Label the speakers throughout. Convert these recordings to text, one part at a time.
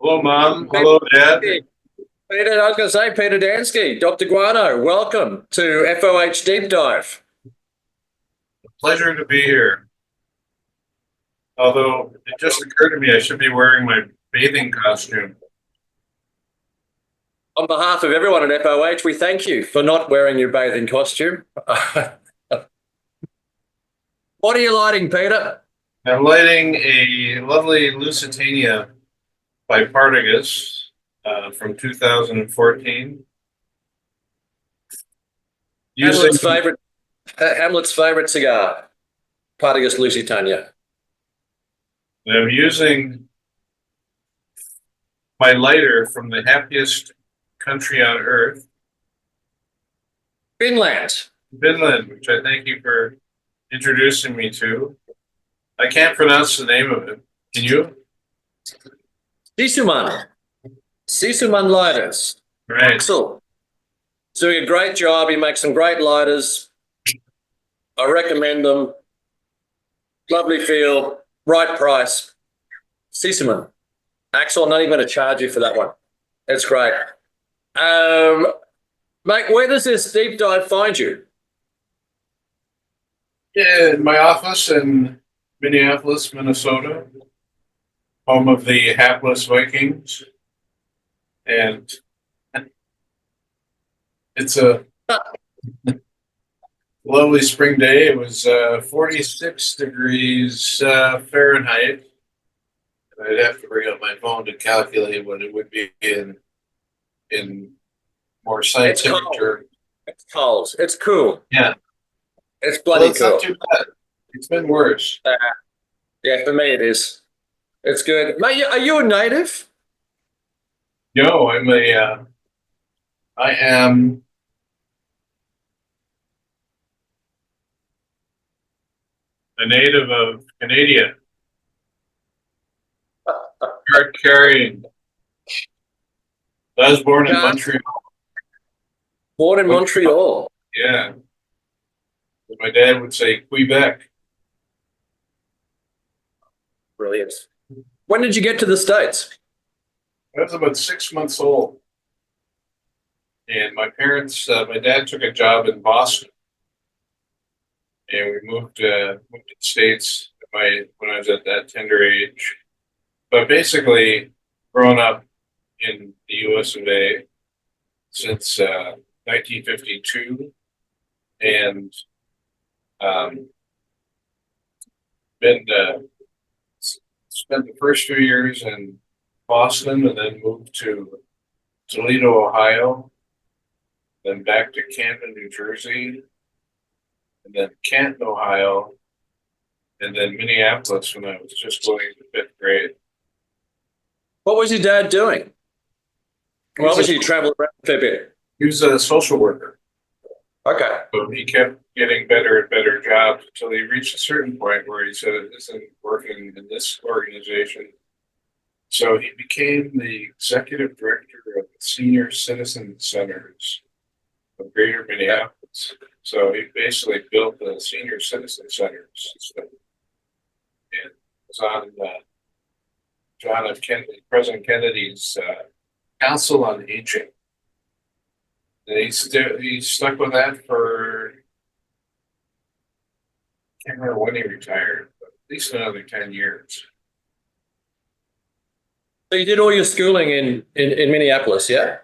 Speaker 1: Hello, Mom. Hello, Dad.
Speaker 2: Peter, I was going to say, Peter Dansky, Dr. Guano, welcome to FOH Deep Dive.
Speaker 1: Pleasure to be here. Although it just occurred to me I should be wearing my bathing costume.
Speaker 2: On behalf of everyone at FOH, we thank you for not wearing your bathing costume. What are you lighting, Peter?
Speaker 1: I'm lighting a lovely Lusitania by Partagas from 2014. Using
Speaker 2: Hamlet's favorite cigar, Partagas Lusitania.
Speaker 1: I'm using my lighter from the happiest country on earth,
Speaker 2: Finland.
Speaker 1: Finland, which I thank you for introducing me to. I can't pronounce the name of it. Can you?
Speaker 2: Sisuman. Sisuman lighters.
Speaker 1: Right.
Speaker 2: Axel. He's doing a great job. He makes some great lighters. I recommend them. Lovely feel, right price. Sisuman. Axel, I'm not even going to charge you for that one. That's great. Mate, where does this deep dive find you?
Speaker 1: Yeah, in my office in Minneapolis, Minnesota, home of the hapless Vikings. And it's a lovely spring day. It was 46 degrees Fahrenheit. I'd have to bring up my phone to calculate what it would be in more scientific terms.
Speaker 2: It's cold. It's cool.
Speaker 1: Yeah.
Speaker 2: It's bloody
Speaker 1: It's
Speaker 2: cool.
Speaker 1: not too bad. It's been worse.
Speaker 2: Yeah, for me it is. It's good. Mate, are you a native?
Speaker 1: No, I am a native of Canada. Card carrying. I was born in Montreal.
Speaker 2: Born in Montreal.
Speaker 1: Yeah. My dad would say Quebec.
Speaker 2: Brilliant. When did you get to the States?
Speaker 1: I was about 6 months old. And my dad took a job in Boston. And we moved to the States when I was at that tender age. But basically, grown up in the US of A since 1952. And been spent the first few years in Boston and then moved to Toledo, Ohio, then back to Camden, New Jersey, and then Canton, Ohio, and then Minneapolis when I was just going to fifth grade.
Speaker 2: What was your dad doing? Well, obviously you traveled around a fair bit.
Speaker 1: He was a social worker.
Speaker 2: Okay.
Speaker 1: So he kept getting better and better jobs until he reached a certain point where he said, it isn't working in this organization. So he became the executive director of the Senior Citizen Centers of Greater Minneapolis. So he basically built the Senior Citizen Centers system and was on President Kennedy's Council on Aging. And he stuck with that for, I can't remember when he retired, but at least another 10 years.
Speaker 2: So you did all your schooling in Minneapolis, yeah?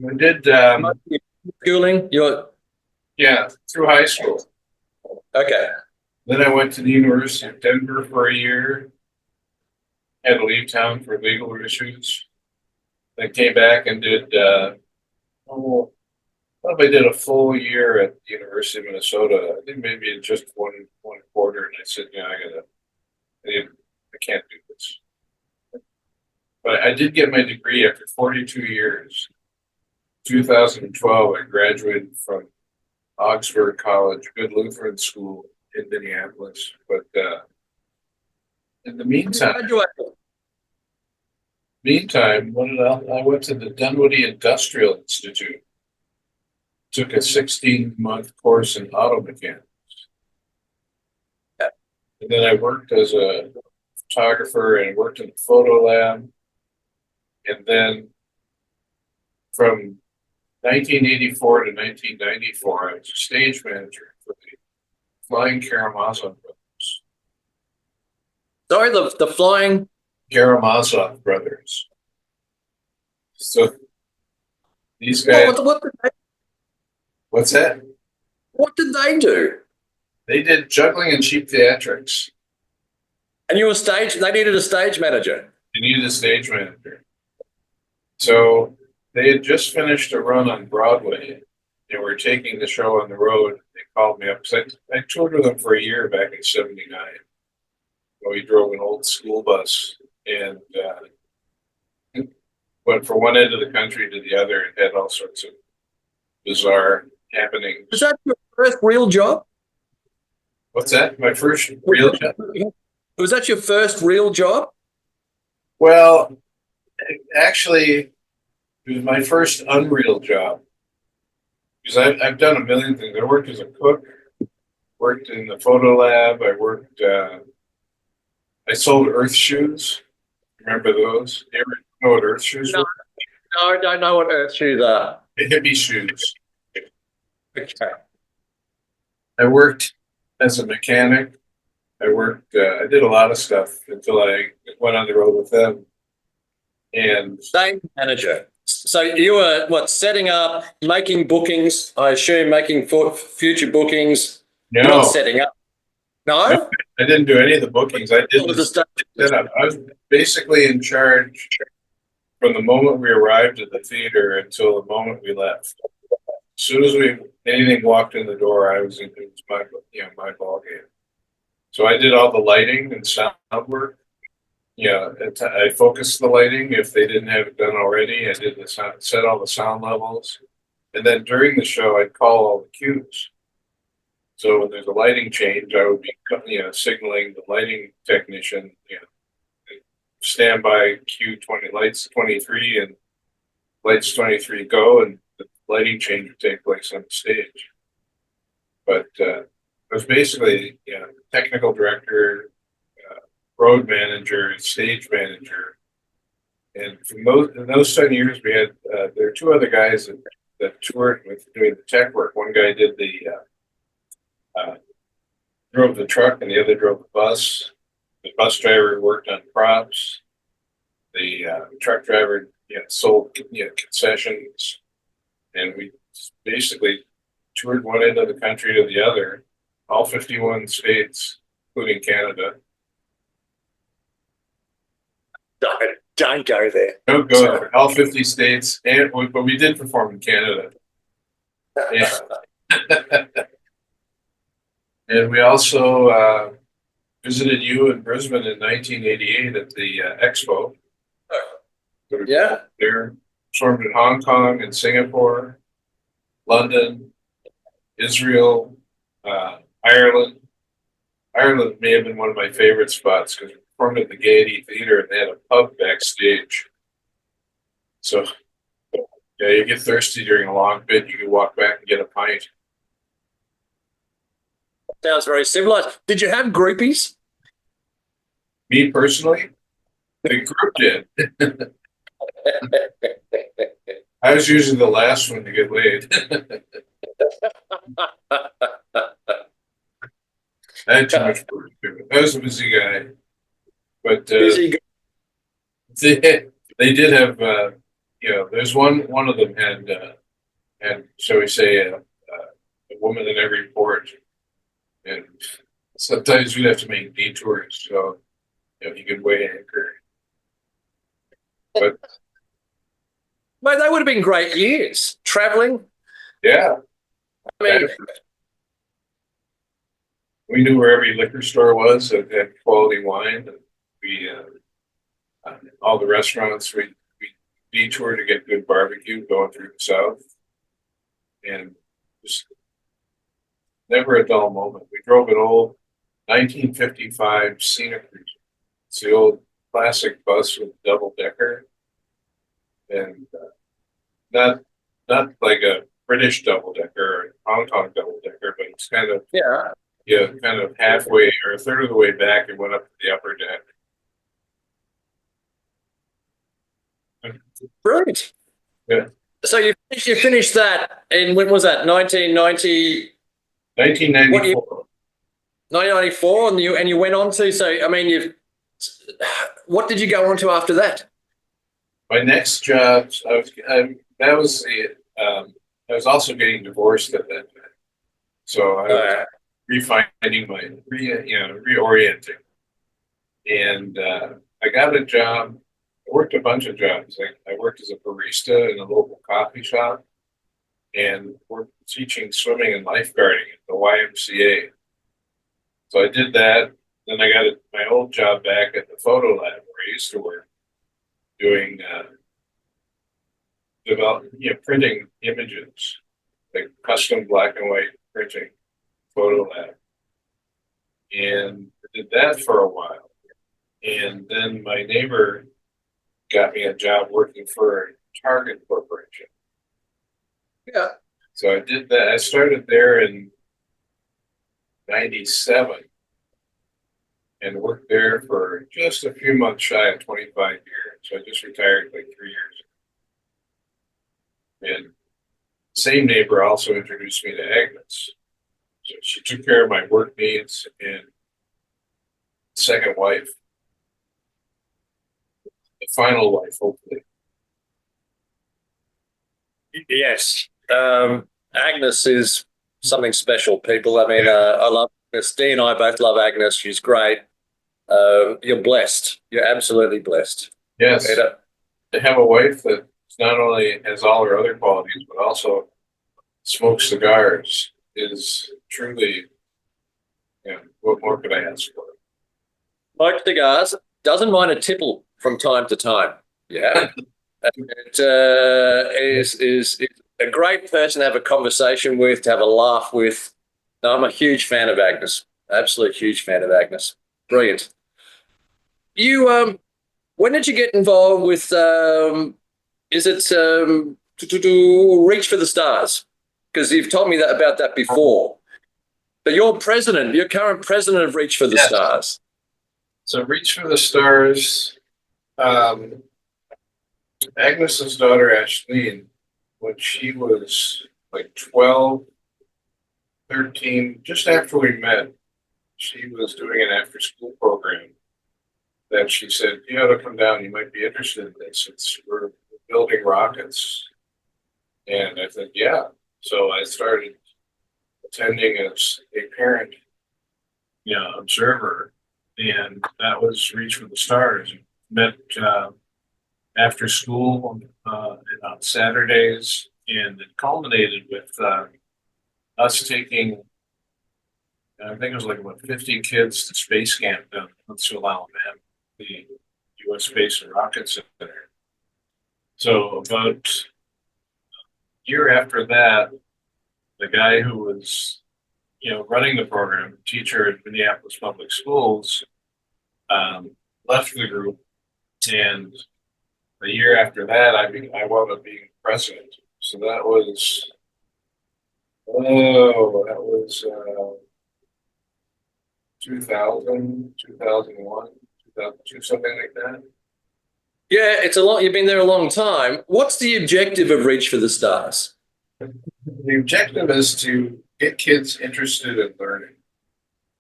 Speaker 1: I did
Speaker 2: schooling?
Speaker 1: Yeah, through high school.
Speaker 2: Okay.
Speaker 1: Then I went to the University of Denver for a year. Had to leave town for legal issues. Then came back and did I did a full year at the University of Minnesota. I think maybe just one quarter, and I said, I can't do this. But I did get my degree after 42 years. 2012, I graduated from Augsburg College, good Lutheran school in Minneapolis. But in the meantime, I went to the Dunwoody Industrial Institute. Took a 16-month course in auto mechanics. And then I worked as a photographer and worked in the photo lab And then from 1984 to 1994, I was a stage manager for the Flying Karamazov Brothers.
Speaker 2: Sorry, the Flying
Speaker 1: Karamazov Brothers. So these guys, what's that?
Speaker 2: What did they do?
Speaker 1: They did juggling and cheap theatrics.
Speaker 2: And you were they needed a stage manager.
Speaker 1: They needed a stage manager. So they had just finished a run on Broadway. They were taking the show on the road. They called me up because I toured with them for a year back in '79. We drove an old school bus and went from one end of the country to the other and had all sorts of bizarre happenings.
Speaker 2: Was that your first real job?
Speaker 1: What's that? My first real job?
Speaker 2: Was that your first real job?
Speaker 1: Well, actually, it was my first unreal job. Because I've done a million things. I worked as a cook, worked in the photo lab. I sold earth shoes. Remember those? You ever know what earth shoes were?
Speaker 2: No, I don't know what earth shoes are.
Speaker 1: The hippie shoes.
Speaker 2: Okay.
Speaker 1: I worked as a mechanic. I did a lot of stuff until I went on the road with them. And
Speaker 2: Stage manager. So you were setting up, making bookings, I assume making future bookings.
Speaker 1: no,
Speaker 2: You're not setting up. No?
Speaker 1: I didn't do any of the bookings. I did
Speaker 2: What was
Speaker 1: the
Speaker 2: the stage?
Speaker 1: setup. I was basically in charge from the moment we arrived at the theater until the moment we left. As soon as anything walked in the door, it was my ball game. So I did all the lighting and sound work. Yeah, I focused the lighting if they didn't have it done already. I did the sound, set all the sound levels, and then during the show, I'd call all the cues. So when there's a lighting change, I would be signaling the lighting technician, stand by cue 20 lights 23 and lights 23 go, and the lighting change would take place on the stage. But I was basically technical director, road manager, stage manager, and from those 10 years, we had there were two other guys that toured with doing the tech work. One guy did drove the truck, and the other drove the bus. The bus driver worked on props. The truck driver sold concessions, and we basically toured one end of the country to the other, all 51 states, including Canada.
Speaker 2: Don't go there.
Speaker 1: Don't go there. All 50 states, but we did perform in Canada. And we also visited you in Brisbane in 1988 at the Expo.
Speaker 2: Yeah.
Speaker 1: There, performed in Hong Kong and Singapore, London, Israel, Ireland. Ireland may have been one of my favorite spots because we performed at the Gaiety Theatre and they had a pub backstage. So, you get thirsty during a long bit, you can walk back and get a pint.
Speaker 2: Sounds very civilized. Did you have groupies?
Speaker 1: Me personally, the group did. I was usually the last one to get laid. I had too much work to do. I was a busy guy. But
Speaker 2: Busy.
Speaker 1: they did have, there's one of them had, shall we say, a woman in every port. And sometimes we'd have to make detours, so you could weigh anchor. But
Speaker 2: Mate, they would have been great years traveling.
Speaker 1: yeah,
Speaker 2: I mean,
Speaker 1: we knew where every liquor store was that had quality wine, and we all the restaurants we detoured to get good barbecue going through the south, and just never a dull moment. We drove an old 1955 Scenic Cruiser. It's the old classic bus with double decker, and not like a British double decker or a Hong Kong double decker, but it's kind of kind of halfway or a third of the way back and went up to the upper deck.
Speaker 2: Brilliant.
Speaker 1: Yeah.
Speaker 2: So you finished that in, when was that? 1990,
Speaker 1: 1994.
Speaker 2: 1994, and you went on to, so I mean, what did you go on to after that?
Speaker 1: My next job, that was I was also getting divorced at that time. So I was reorienting. And I got a job. I worked a bunch of jobs. I worked as a barista in a local coffee shop and worked teaching swimming and lifeguarding at the YMCA. So I did that. Then I got my old job back at the photo lab where I used to work, doing printing images, like custom black and white printing, photo lab. And I did that for a while. And then my neighbor got me a job working for Target Corporation.
Speaker 2: Yeah.
Speaker 1: So I did that. I started there in 97 and worked there for just a few months shy of 25 years. So I just retired like 3 years. And same neighbor also introduced me to Agnes. So she took care of my work needs and second wife, the final wife, hopefully.
Speaker 2: Yes. Agnes is something special, people. I mean, I love Agnes. Dee and I both love Agnes. She's great. You're blessed. You're absolutely blessed.
Speaker 1: Yes.
Speaker 2: Peter.
Speaker 1: To have a wife that not only has all her other qualities, but also smokes cigars is truly, what more could I ask for?
Speaker 2: Smoked cigars, doesn't mind a tipple from time to time. Yeah. It is a great person to have a conversation with, to have a laugh with. No, I'm a huge fan of Agnes. Absolute huge fan of Agnes. Brilliant. You when did you get involved with is it to Reach for the Stars? Because you've told me that about that before. But you're current president of Reach for the
Speaker 1: Yes.
Speaker 2: Stars.
Speaker 1: So Reach for the Stars, Agnes's daughter Ashleen, when she was like 12, 13, just after we met, she was doing an after school program that she said, you ought to come down, you might be interested in this. We're building rockets. And I said, yeah. So I started attending as a parent, observer. And that was Reach for the Stars. Met after school on Saturdays, and it culminated with us taking, I think it was like about 50 kids to space camp down in Huntsville, Alabama, the U.S. Space and Rocket Center. So about a year after that, the guy who was, running the program, teacher at Minneapolis Public Schools, left the group, and a year after that, I wound up being president. So that was 2000, 2001, 2002, something like that.
Speaker 2: Yeah, it's a lot. You've been there a long time. What's the objective of Reach for the Stars?
Speaker 1: The objective is to get kids interested in learning.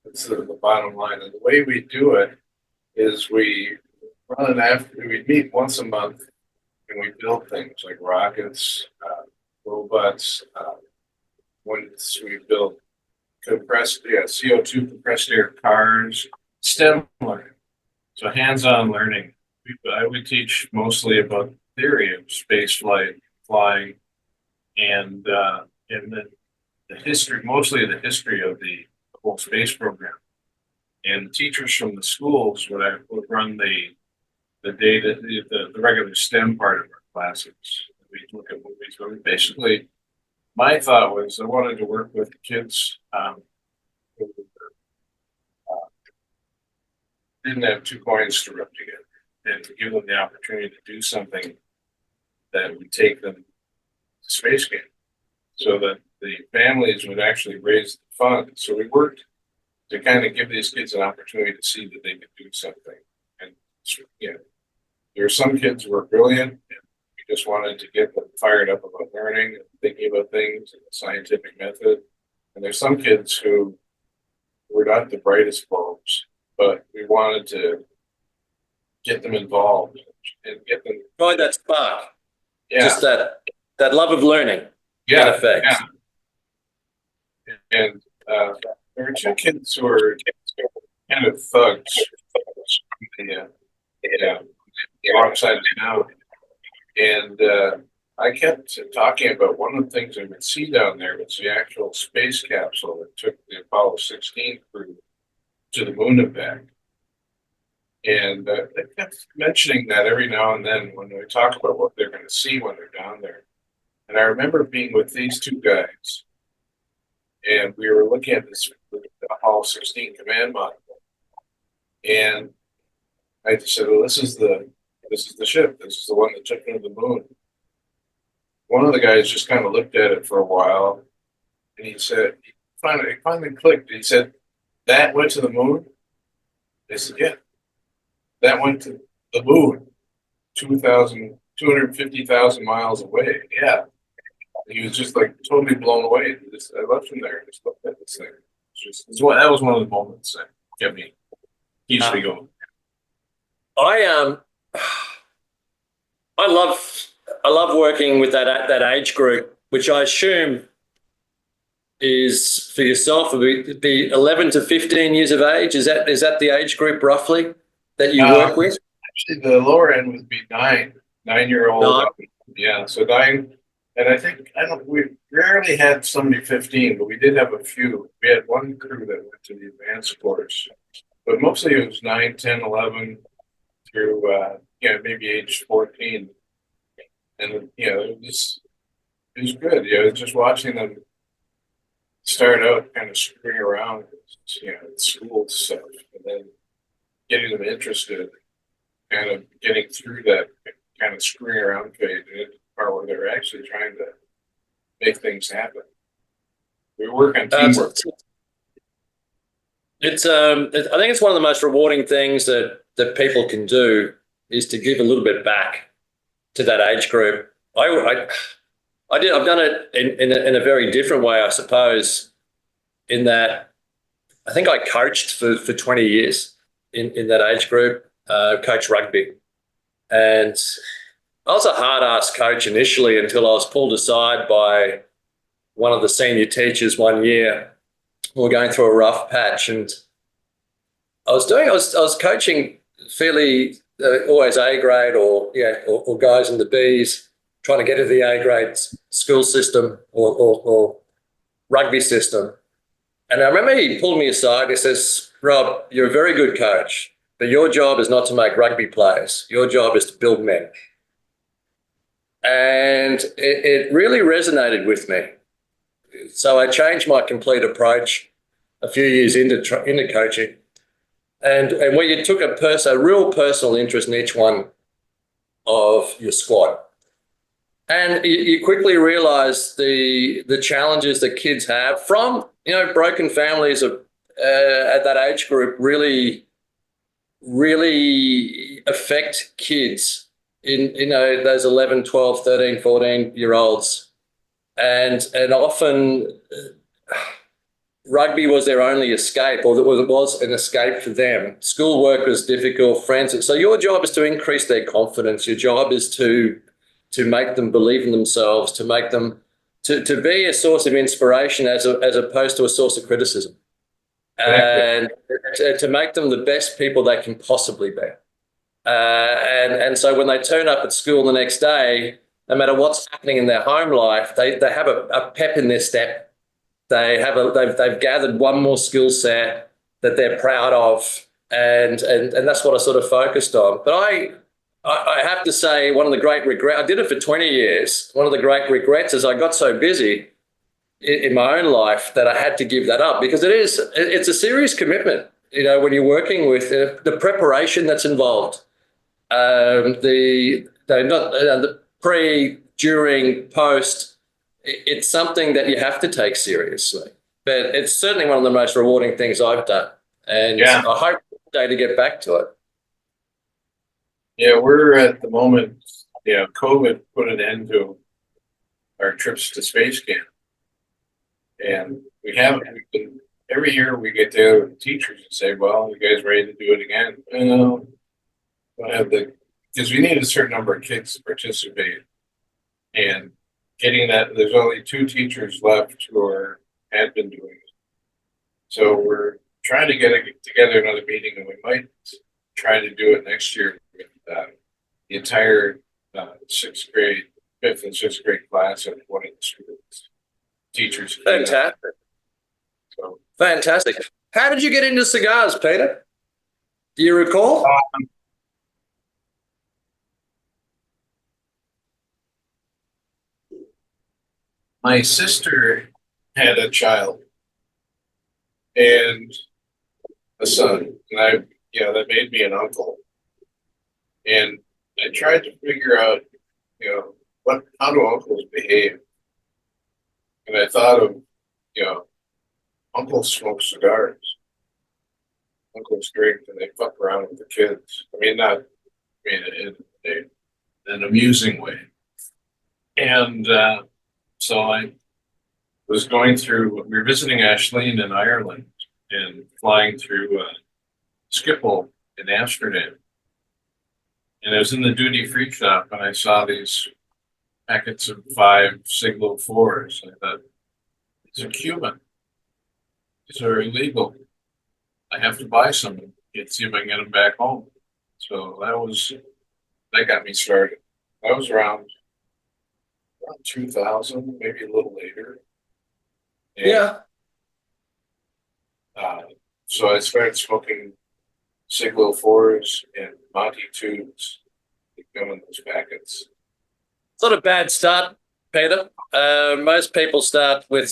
Speaker 1: That's the bottom line. And the way we do it is we meet once a month and we build things like rockets, robots. Once we build CO2 compressed air cars, STEM learning. So hands-on learning. I would teach mostly about theory of space flight, flying, and then the history, mostly the history of the whole space program. And teachers from the schools would run the regular STEM part of our classes. We look at movies, but basically, my thought was I wanted to work with kids who didn't have two coins to rub together, and to give them the opportunity to do something that would take them to space camp, so that the families would actually raise the funds. So we worked to kind of give these kids an opportunity to see that they could do something. And there are some kids who are brilliant, and just wanted to get them fired up about learning and thinking about things and the scientific method. And there's some kids who were not the brightest bulbs, but we wanted to get them involved and get them.
Speaker 2: Find that spark.
Speaker 1: Yeah.
Speaker 2: Just that love of learning.
Speaker 1: Yeah.
Speaker 2: In effect.
Speaker 1: Yeah. And there were two kids who were kind of thugs. The wrong side of town. And I kept talking about one of the things I would see down there was the actual space capsule that took the Apollo 16 crew to the moon and back. And I kept mentioning that every now and then when we talk about what they're going to see when they're down there. And I remember being with these two guys, and we were looking at this the Apollo 16 command module, and I just said, "Well, this is the ship. This is the one that took them to the moon." One of the guys just kind of looked at it for a while, and he said, it finally clicked. He said, "That went to the moon?" I said, "Yeah, that went to the moon, 250,000 miles away." Yeah. He was just like totally blown away. I left him there and just looked at this thing. That was one of the moments that kept me easily going.
Speaker 2: I love working with that age group, which I assume is for yourself would be 11 to 15 years of age. Is that the age group roughly that you work with?
Speaker 1: Actually, the lower end would be 9-year-old.
Speaker 2: 9.
Speaker 1: Yeah, so 9. And I think we rarely had somebody 15, but we did have a few. We had one crew that went to the advanced course, but mostly it was 9, 10, 11 through maybe age 14. And it was good. Just watching them start out kind of screwing around, school stuff, and then getting them interested, kind of getting through that kind of screwing around phase into the part where they're actually trying to make things happen. We work on teamwork.
Speaker 2: I think it's one of the most rewarding things that people can do is to give a little bit back to that age group. I've done it in a very different way, I suppose, in that I think I coached for 20 years in that age group, coached rugby. And I was a hard-ass coach initially until I was pulled aside by one of the senior teachers one year. We were going through a rough patch, and I was coaching fairly always A grade or guys in the Bs trying to get to the A grade school system or rugby system. And I remember he pulled me aside and he says, "Rob, you're a very good coach, but your job is not to make rugby players. Your job is to build men." And it really resonated with me. So I changed my complete approach a few years into coaching, and where you took a real personal interest in each one of your squad. And you quickly realize the challenges that kids have from, broken families at that age group really affect kids in those 11, 12, 13, 14-year-olds. And often rugby was their only escape, or it was an escape for them. Schoolwork was difficult, friends. So your job is to increase their confidence. Your job is to make them believe in themselves, to make them to be a source of inspiration as opposed to a source of criticism, and to make them the best people they can possibly be. And so when they turn up at school the next day, no matter what's happening in their home life, they have a pep in their step. They've gathered one more skill set that they're proud of, and that's what I sort of focused on. But I have to say, one of the great regrets, I did it for 20 years. One of the great regrets is I got so busy in my own life that I had to give that up, because it's a serious commitment. When you're working with the preparation that's involved, the pre, during, post. It's something that you have to take seriously, but it's certainly one of the most rewarding things I've done. And I hope one day to get back to it.
Speaker 1: Yeah, we're at the moment, COVID put an end to our trips to space camp. And we've been, every year we get together with the teachers and say, well, you guys ready to do it again? Well, because we need a certain number of kids to participate. And getting that, there's only 2 teachers left who had been doing it. So we're trying to get together another meeting, and we might try to do it next year with the entire 6th grade, 5th and 6th grade class at one of the schools. Teachers.
Speaker 2: Fantastic.
Speaker 1: So
Speaker 2: Fantastic. How did you get into cigars, Peter? Do you recall?
Speaker 1: My sister had a child and a son, and that made me an uncle. And I tried to figure out, how do uncles behave? And I thought of, uncles smoke cigars. Uncles drink and they fuck around with the kids. In an amusing way. And so I was we were visiting Ashleen in Ireland and flying through Schiphol in Amsterdam. And I was in the duty-free shop and I saw these packets of 5 Siglo 4s. I thought, these are Cuban. These are illegal. I have to buy some and see if I can get them back home. So that got me started. That was around 2000, maybe a little later. And,
Speaker 2: Yeah.
Speaker 1: So I started smoking Siglo 4s and Monty 2s. They come in those packets.
Speaker 2: It's not a bad start, Peter. Most people start with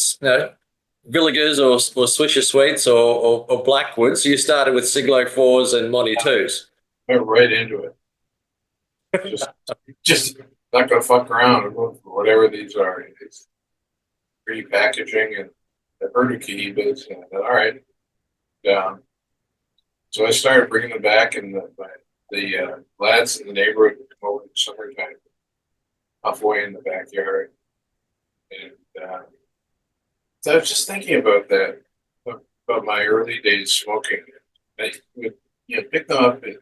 Speaker 2: Villigers or Swisher Sweets or Blackwoods. You started with Siglo 4s and Monty 2s.
Speaker 1: I went right into it. Just not going to fuck around or whatever these are. It's free packaging and the Erdukihibas. And all right. So I started bringing them back, and the lads in the neighborhood would come over in the summertime, halfway in the backyard. And so I was just thinking about that, about my early days smoking. I would pick them up. And,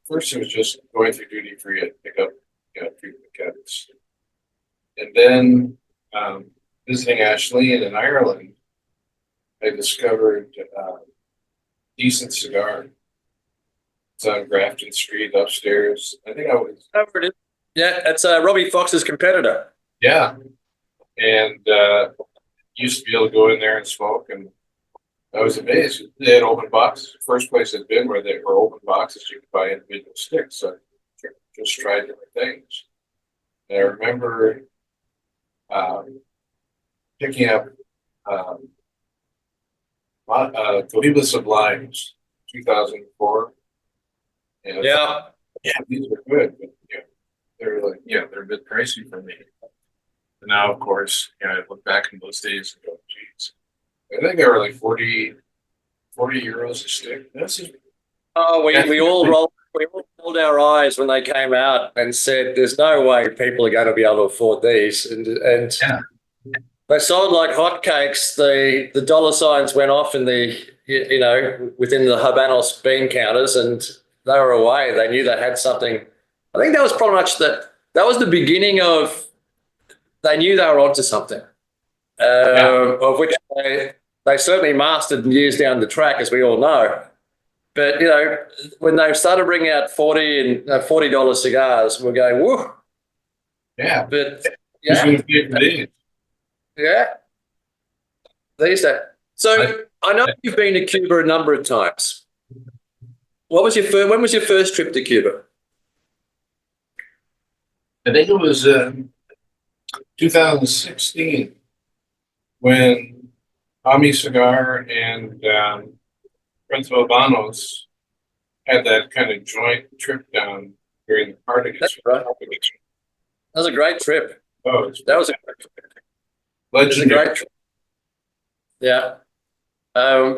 Speaker 1: first it was just going through duty free. I'd pick up treatment kits, and then visiting Ashleen in Ireland, I discovered Decent Cigar. It's on Grafton Street upstairs. I think I was.
Speaker 2: Yeah, it's Robbie Fox's competitor.
Speaker 1: Yeah, and used to be able to go in there and smoke, and I was amazed. They had open boxes. First place I'd been where they were open boxes, you could buy individual sticks. So I just tried different things. And I remember picking up Cohiba Sublimes, 2004. And
Speaker 2: Yeah.
Speaker 1: These are good, but they're they're a bit pricey for me. And now, of course, I look back in those days and go, geez, I think they were like 40 euros a stick.
Speaker 2: We all rolled our eyes when they came out and said, "There's no way people are going to be able to afford these." And they sold like hotcakes. The dollar signs went off in the within the Habanos bean counters, and they were away. They knew they had something. I think that was pretty much that was the beginning of. They knew they were onto something, of which they certainly mastered years down the track, as we all know. But when they started bringing out $40 cigars, we're going, whoa.
Speaker 1: Yeah.
Speaker 2: But
Speaker 1: yeah.
Speaker 2: These days. So I know you've been to Cuba a number of times. When was your first trip to Cuba?
Speaker 1: I think it was 2016 when Ammy Cigar and Prince Albanos had that kind of joint trip down during the party.
Speaker 2: That's right. That was a great trip.
Speaker 1: Oh,
Speaker 2: that was a great trip. Yeah.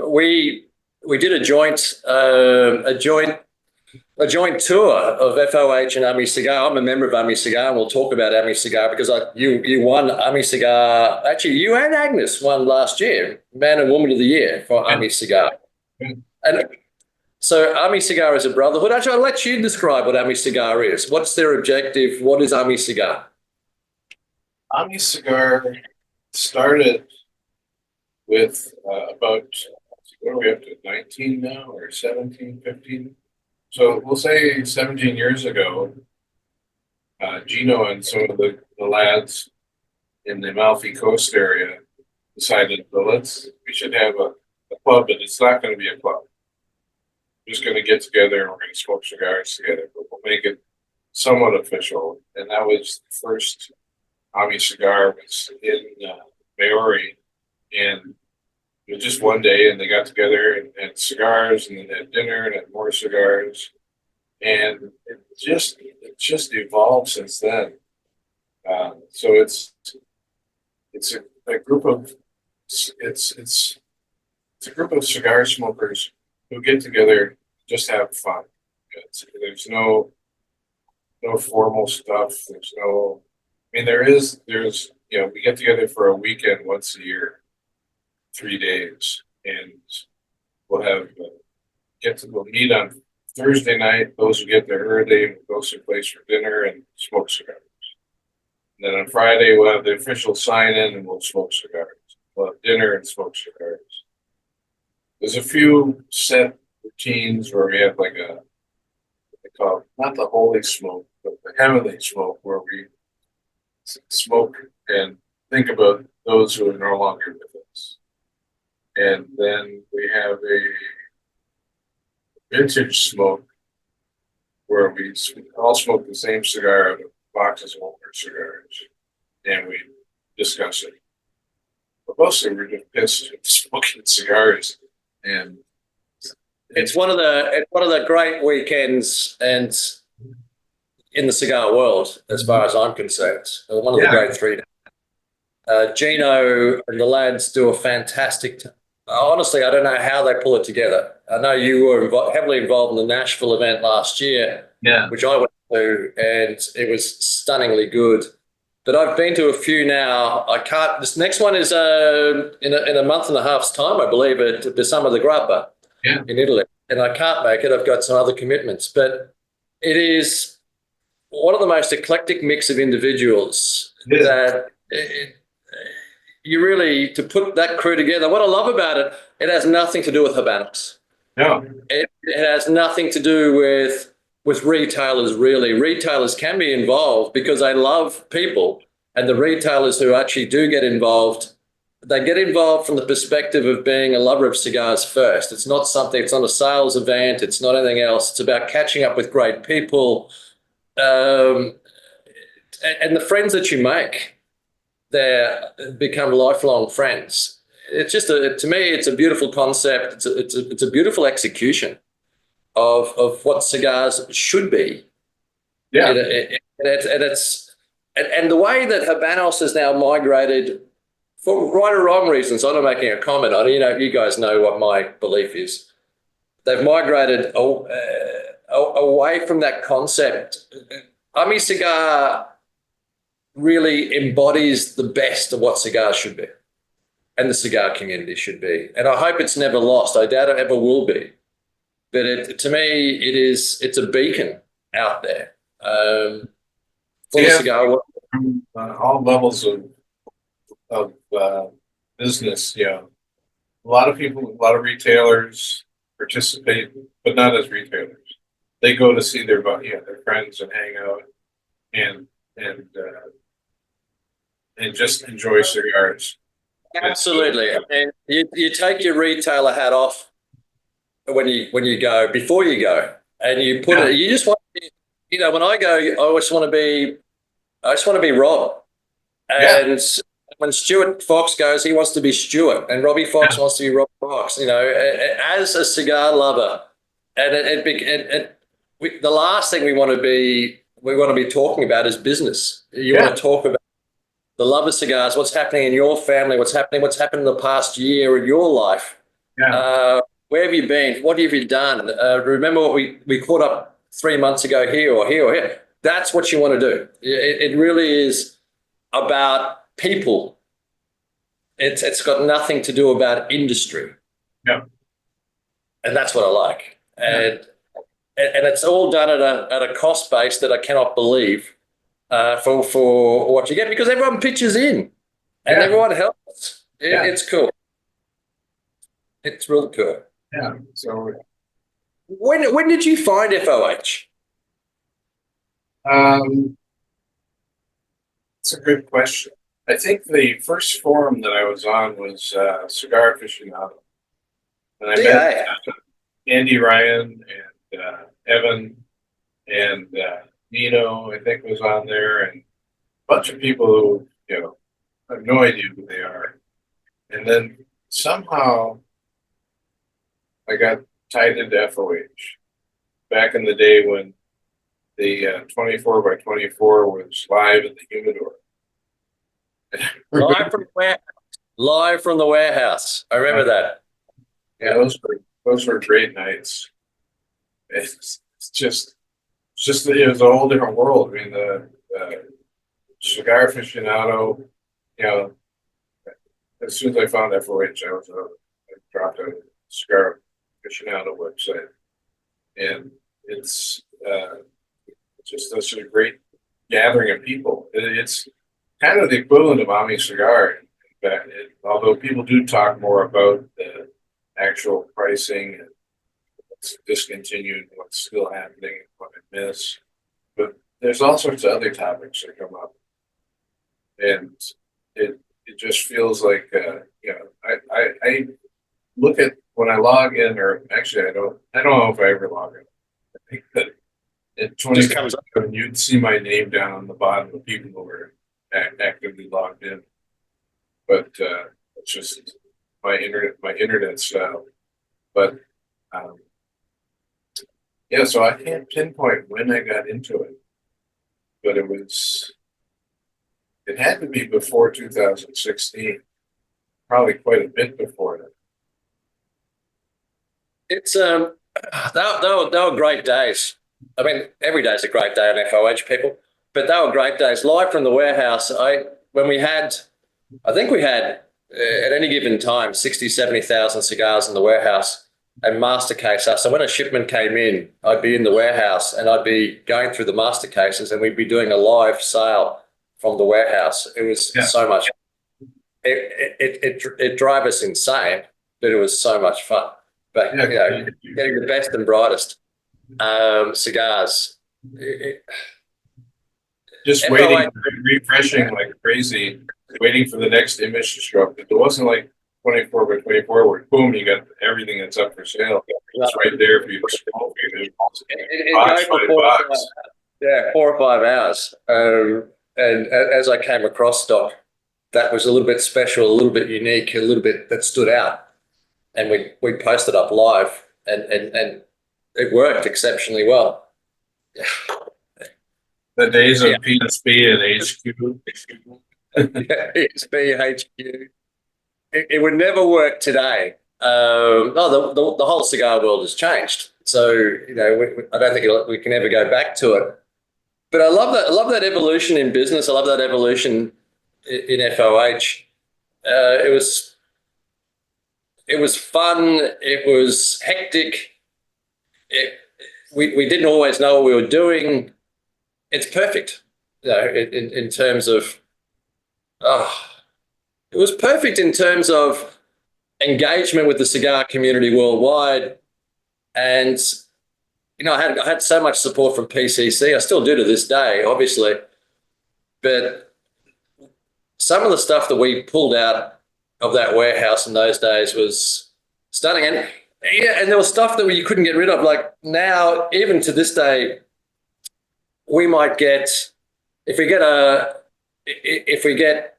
Speaker 2: We did a joint a joint tour of FOH and Ammy Cigar. I'm a member of Ammy Cigar, and we'll talk about Ammy Cigar because you won Ammy Cigar. Actually, you and Agnes won last year, Man and Woman of the Year for Ammy Cigar. And so Ammy Cigar is a brotherhood. Actually, I'll let you describe what Ammy Cigar is. What's their objective? What is Ammy Cigar?
Speaker 1: Ammy Cigar started with about, what are we up to, 19 now, or 17, 15? So we'll say 17 years ago, Gino and some of the lads in the Amalfi Coast area decided, well, we should have a club, but it's not going to be a club. We're just going to get together and we're going to smoke cigars together, but we'll make it somewhat official. And that was the first Ammy Cigar was in Maori, and it was just one day, and they got together and had cigars, and then had dinner and had more cigars, and it just evolved since then. So it's a group of it's a group of cigar smokers who get together, just have fun. There's no formal stuff. There's no. I mean, there's we get together for a weekend once a year, 3 days, and we'll have we'll meet on Thursday night. Those who get there early will go someplace for dinner and smoke cigars. And then on Friday we'll have the official sign-in and we'll smoke cigars. We'll have dinner and smoke cigars. There's a few set routines where we have like what they call not the holy smoke, but the heavenly smoke, where we smoke and think about those who are no longer with us. And then we have a vintage smoke where we all smoke the same cigar out of boxes of older cigars, and we discuss it. But mostly we're just pissed at smoking cigars, and
Speaker 2: it's one of the great weekends and in the cigar world, as far as I'm concerned. One of the great 3 days. Gino and the lads do a fantastic. Honestly, I don't know how they pull it together. I know you were heavily involved in the Nashville event last year, which I went to, and it was stunningly good. But I've been to a few now. I can't. This next one is in a month and a half's time, I believe, at Besama the Grappa in Italy, and I can't make it. I've got some other commitments, but it is one of the most eclectic mix of individuals that you really, to put that crew together. What I love about it, it has nothing to do with Habanos.
Speaker 1: No,
Speaker 2: it has nothing to do with retailers. Really, retailers can be involved because they love people, and the retailers who actually do get involved, they get involved from the perspective of being a lover of cigars first. It's not a sales event. It's not anything else. It's about catching up with great people. And the friends that you make there become lifelong friends. It's just to me, it's a beautiful concept. It's a beautiful execution of what cigars should be. Yeah, and the way that Habanos has now migrated, for right or wrong reasons, I'm not making a comment on it. You guys know what my belief is. They've migrated away from that concept. Ammy Cigar really embodies the best of what cigars should be and the cigar community should be. And I hope it's never lost. I doubt it ever will be. But to me, it's a beacon out there for the cigar world.
Speaker 1: All levels of business, a lot of people, a lot of retailers participate, but not as retailers. They go to see their friends and hang out and just enjoy cigars.
Speaker 2: Absolutely. And you take your retailer hat off when you go, before you go, and you put it. You just want to, when I go, I just want to be Rob. And when Stuart Fox goes, he wants to be Stuart, and Robbie Fox wants to be Rob Fox. As a cigar lover, and the last thing we want to be talking about is business. You want to talk about the love of cigars, what's happening in your family, what's happened in the past year in your life. Where have you been? What have you done? Remember what we caught up 3 months ago here or here or here. That's what you want to do. It really is about people. It's got nothing to do about industry.
Speaker 1: Yeah.
Speaker 2: And that's what I like. And it's all done at a cost base that I cannot believe for what you get, because everyone pitches in and everyone helps. It's cool. It's really cool.
Speaker 1: Yeah. So
Speaker 2: When did you find FOH?
Speaker 1: it's a good question. I think the first forum that I was on was Cigar Aficionado. And I met Andy Ryan and Evan and Nino, I think, was on there, and a bunch of people who, I have no idea who they are. And then somehow I got tied into FOH back in the day when the 24 by 24 was live in the humidor.
Speaker 2: Live from the warehouse. I remember that.
Speaker 1: Yeah, those were great nights. It was a whole different world. I mean, the Cigar Aficionado, as soon as I found FOH, I dropped out of the Cigar Aficionado website, and it's just such a great gathering of people. It's kind of the equivalent of Ammy Cigar. Although people do talk more about the actual pricing and what's discontinued, what's still happening, and what I miss. But there's all sorts of other topics that come up. And it just feels like, I look at when I log in, or actually I don't know if I ever log in. I think that at 20 comes up and you'd see my name down on the bottom of people who were actively logged in. But it's just my internet style. But so I can't pinpoint when I got into it, but it had to be before 2016, probably quite a bit before that. It's
Speaker 2: they were great days. I mean, every day is a great day on FOH, people, but they were great days. Live from the warehouse. I think we had at any given time 60, 70,000 cigars in the warehouse and master case. So when a shipment came in, I'd be in the warehouse and I'd be going through the master cases, and we'd be doing a live sale from the warehouse. It was so much. It drove us insane, but it was so much fun. But getting the best and brightest cigars.
Speaker 1: Just waiting, refreshing like crazy, waiting for the next image to show up. It wasn't like 24 by 24 where boom, you got everything that's up for sale. It's right there for you to scroll.
Speaker 2: Yeah, 4 or 5 hours. And as I came across stock, that was a little bit special, a little bit unique, a little bit that stood out. And we posted up live, and it worked exceptionally well.
Speaker 1: The days of PSP and HQ.
Speaker 2: PSP, HQ. It would never work today. The whole cigar world has changed. So, I don't think we can ever go back to it. But I love that. I love that evolution in business. I love that evolution in FOH. It was fun. It was hectic. We didn't always know what we were doing. It's perfect, in terms of. It was perfect in terms of engagement with the cigar community worldwide, and I had so much support from PCC. I still do to this day, obviously, but some of the stuff that we pulled out of that warehouse in those days was stunning. And there was stuff that you couldn't get rid of. Like now, even to this day, we might get if we get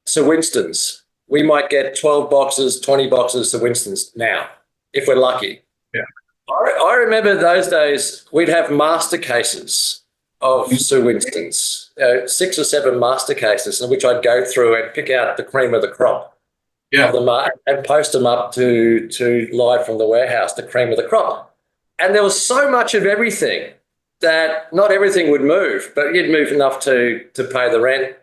Speaker 2: Sir Winston's, we might get 12 boxes, 20 boxes Sir Winston's now, if we're lucky.
Speaker 1: Yeah.
Speaker 2: I remember those days we'd have master cases of Sir Winston's, 6 or 7 master cases, in which I'd go through and pick out the cream of the crop of the and post them up to live from the warehouse, the cream of the crop. And there was so much of everything that not everything would move, but you'd move enough to pay the rent.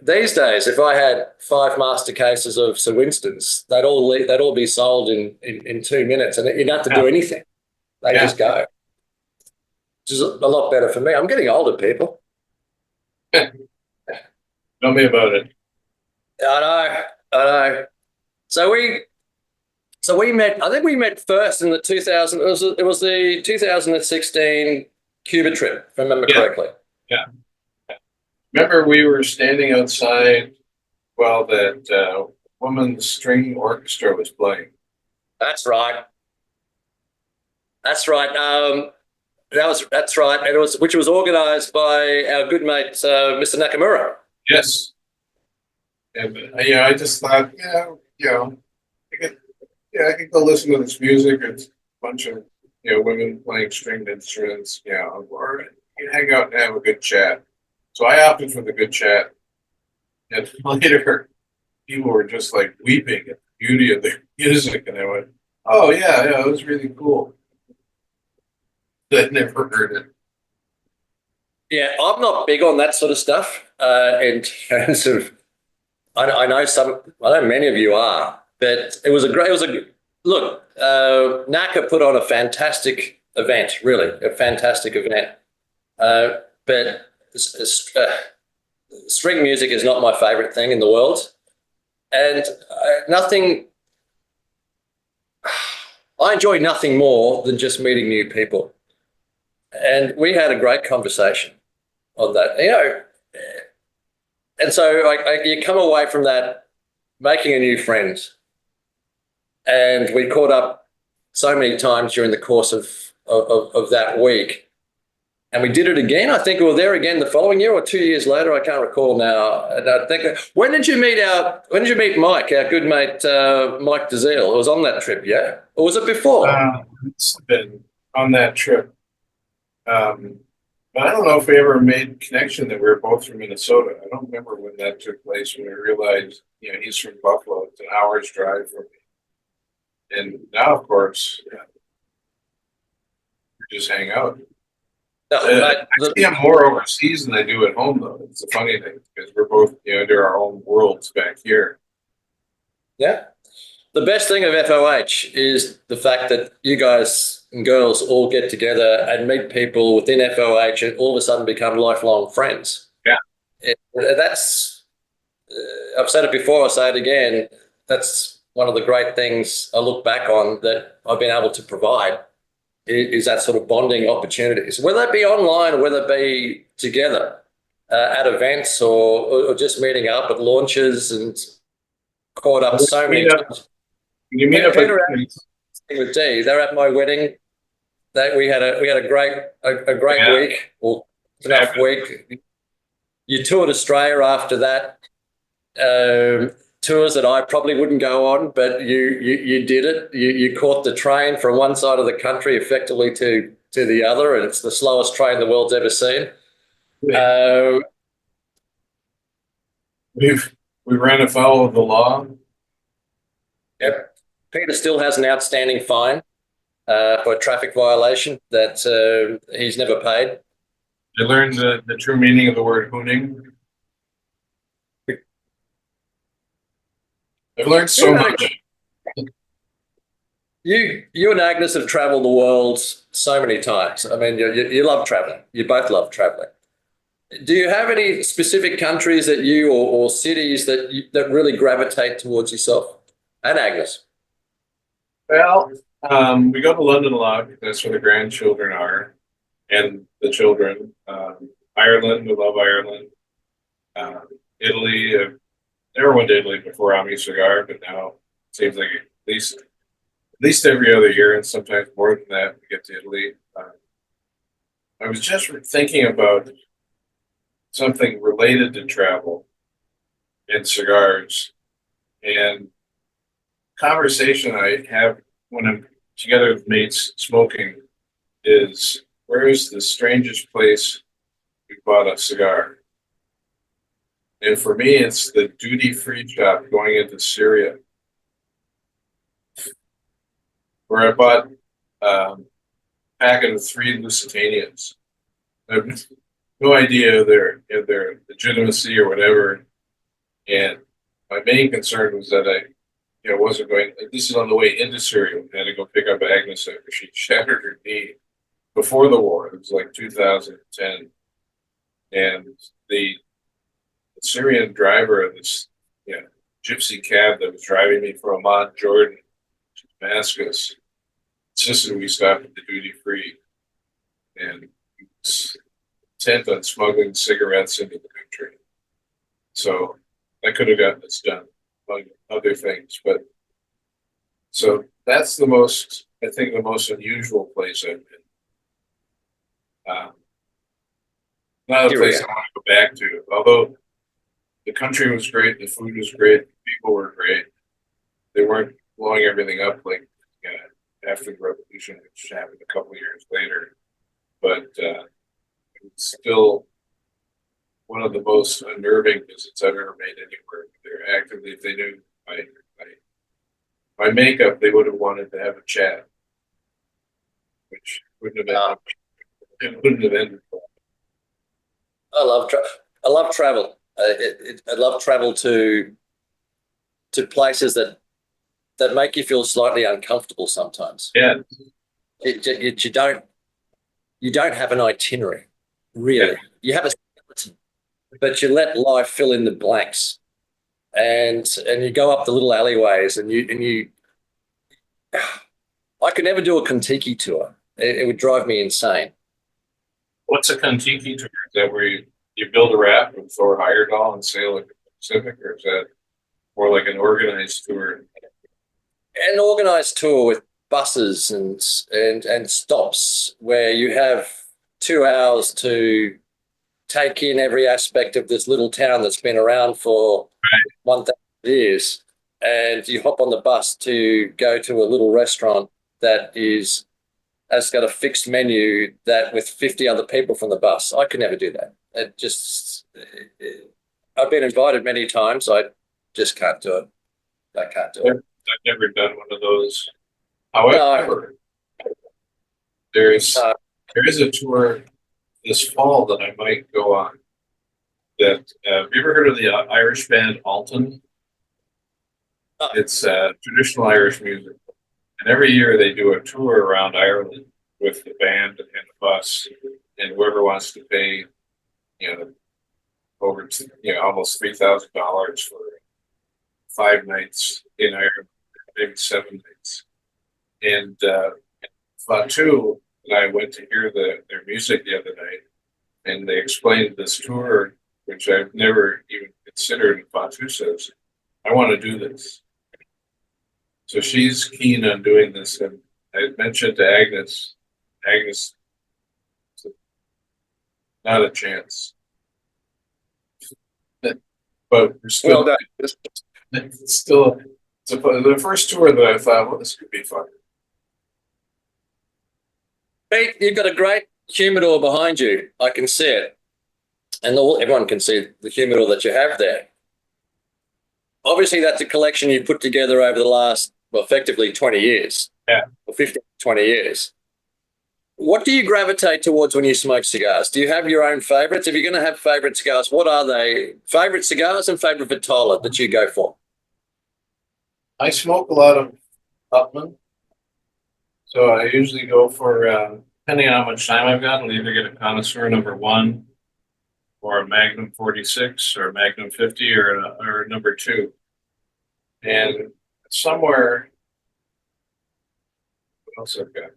Speaker 2: These days, if I had 5 master cases of Sir Winston's, they'd all be sold in 2 minutes, and you don't have to do anything. They just go, which is a lot better for me. I'm getting older, people.
Speaker 1: Tell me about it.
Speaker 2: I know. So we met. I think we met first in the 2000. It was the 2016 Cuba trip, if I remember correctly.
Speaker 1: Yeah. Remember, we were standing outside while that woman's string orchestra was playing.
Speaker 2: That's right. That's right. That's right. And which was organised by our good mate, Mr. Nakamura.
Speaker 1: Yes. And I just thought, I could go listen to this music. It's a bunch of women playing stringed instruments, or you hang out and have a good chat. So I opted for the good chat, and later people were just like weeping at the beauty of the music, and I went, "Oh yeah, it was really cool." I'd never heard it.
Speaker 2: Yeah, I'm not big on that sort of stuff. In terms of, I know many of you are, but look. Naka put on a fantastic event, really a fantastic event. But string music is not my favorite thing in the world, and I enjoy nothing more than just meeting new people. And we had a great conversation on that, and so you come away from that making a new friend. And we caught up so many times during the course of that week. And we did it again. I think we were there again the following year or 2 years later. I can't recall now. And I think, when did you meet Mike, our good mate, Mike DeZiel? It was on that trip, yeah? Or was it before?
Speaker 1: It's been on that trip. But I don't know if we ever made connection that we were both from Minnesota. I don't remember when that took place, when we realized, he's from Buffalo. It's an hour's drive from me. And now, of course, we just hang out. I see him more overseas than I do at home, though. It's a funny thing because we're both, into our own worlds back here.
Speaker 2: Yeah. The best thing of FOH is the fact that you guys and girls all get together and meet people within FOH and all of a sudden become lifelong friends.
Speaker 1: Yeah.
Speaker 2: That's, I've said it before, I'll say it again, that's one of the great things I look back on that I've been able to provide is that sort of bonding opportunities, whether it be online or whether it be together at events or just meeting up at launches and caught up so many times.
Speaker 1: You meet up
Speaker 2: with D. They're at my wedding. We had a great week, or enough week. You toured Australia after that. Tours that I probably wouldn't go on, but you did it. You caught the train from one side of the country effectively to the other, and it's the slowest train the world's ever seen.
Speaker 1: We ran afoul of the law.
Speaker 2: Yep. Peter still has an outstanding fine for a traffic violation that he's never paid.
Speaker 1: I learned the true meaning of the word hooning. I've learned so much.
Speaker 2: You and Agnes have traveled the world so many times. I mean, you love traveling. You both love traveling. Do you have any specific countries that you or cities that really gravitate towards yourself and Agnes?
Speaker 1: Well, we go to London a lot. That's where the grandchildren are and the children. Ireland, we love Ireland. Italy, never went to Italy before Ammy Cigar, but now it seems like at least every other year, and sometimes more than that, we get to Italy. I was just thinking about something related to travel and cigars, and conversation I have when I'm together with mates smoking is, where is the strangest place you bought a cigar? And for me, it's the duty-free shop going into Syria, where I bought packet of 3 Lusitanians. I have no idea their legitimacy or whatever. And my main concern was that wasn't going. This is on the way into Syria. We had to go pick up Agnes after she shattered her knee before the war. It was like 2010, and the Syrian driver of this gypsy cab that was driving me from Amman, Jordan, to Damascus insisted we stop at the duty free, and he was intent on smuggling cigarettes into the country. So I could have gotten this done, among other things. But so that's the most unusual place I've been. Not a place I want to go back to, although the country was great, the food was great, the people were great. They weren't blowing everything up like after the revolution, which happened a couple of years later. But it was still one of the most unnerving visits I've ever made anywhere. They're actively, if they knew my makeup, they would have wanted to have a chat, which wouldn't have been. It wouldn't have ended.
Speaker 2: I love travel. I love travel to places that make you feel slightly uncomfortable sometimes.
Speaker 1: Yeah.
Speaker 2: You don't have an itinerary, really. Yeah. You have a skeleton, but you let life fill in the blanks, and you go up the little alleyways, and you. I could never do a Kentucky tour. It would drive me insane.
Speaker 1: What's a Kentucky tour? Is that where you build a raft with Thor Heyerdahl and sail like the Pacific, or is that more like an organized tour?
Speaker 2: An organized tour with buses and stops where you have 2 hours to take in every aspect of this little town that's been around for 1,000 years, and you hop on the bus to go to a little restaurant that has got a fixed menu that with 50 other people from the bus. I could never do that. I've been invited many times. I just can't do it. I can't do it.
Speaker 1: I've never done one of those. However, there is a tour this fall that I might go on. Have you ever heard of the Irish band Alton? It's traditional Irish music, and every year they do a tour around Ireland with the band and the bus, and whoever wants to pay, over almost $3,000 for 5 nights in Ireland, maybe 7 nights. And Fatu and I went to hear their music the other night, and they explained this tour, which I've never even considered. And Fatu says, "I want to do this." So she's keen on doing this, and I mentioned to Agnes, not a chance. But we're still, it's the first tour that I thought, well, this could be fun.
Speaker 2: Pete, you've got a great humidor behind you. I can see it. And everyone can see the humidor that you have there. Obviously, that's a collection you put together over the last, effectively 20 years.
Speaker 1: Yeah.
Speaker 2: Or 15, 20 years. What do you gravitate towards when you smoke cigars? Do you have your own favorites? If you're going to have favorite cigars, what are they? Favorite cigars and favorite Vitola that you go for?
Speaker 1: I smoke a lot of Upman. So I usually go for, depending on how much time I've got, I'll either get a Connoisseur number 1 or a Magnum 46 or a Magnum 50 or a number 2. And somewhere, what else I've got?